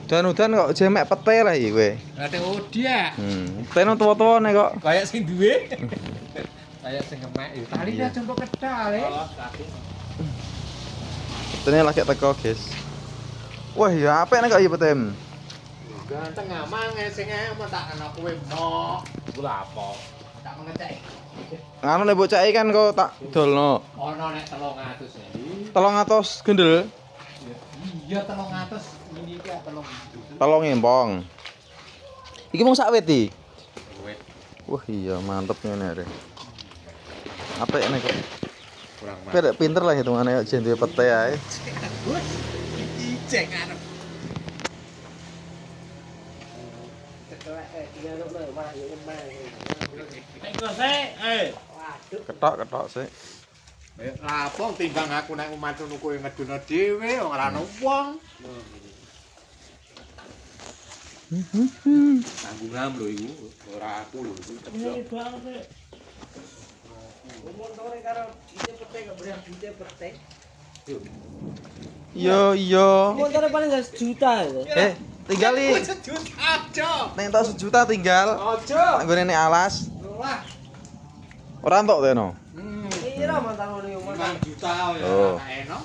Dan kok jemek pete lah iki kowe. Lah teh dia. Teno tuwa-tuwa nek kok. Kayak sing duwe. Kayak sing ngemek yo. Tali dah jempol kedal e. Petene lagi teko, guys. Wah, ya apik nek kok iki petem. Ganteng amang sing emang tak ana kowe mok. Iku lha apa? Tak mengecek. Nganu nek bocah kan kok tak dolno. Ono nek 300 ya. 300 gendel. Iya 300 ini iki 3. Tolong empong. Iki mung sak wit iki. Wit Wah, iya mantep ngene rek. Apik nek kok. kurang Kowe pinter lah hitungane kok jen duwe pete ae. Cek arep. Ketok sik. Lapong timbang aku nek umat ngono kowe ngedono dhewe ora ana wong. Tanggungan lho iku, ora aku lho iku ceblok. Montore karo ide petek gak berang ide petek. Iya. Montore paling gak sejuta itu. Tinggal iki. Sejuta aja. Nek entuk sejuta tinggal. Aja. Nggone nek alas. Lah. Ora entuk teno. Kira mantan ngene yo 5 juta ya Oh. enak.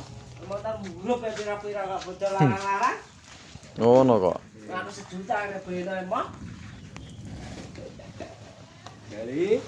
mantan grup ya pira-pira gak bocor larang-larang. Ngono kok. Kan sejuta nek beno emang. Dari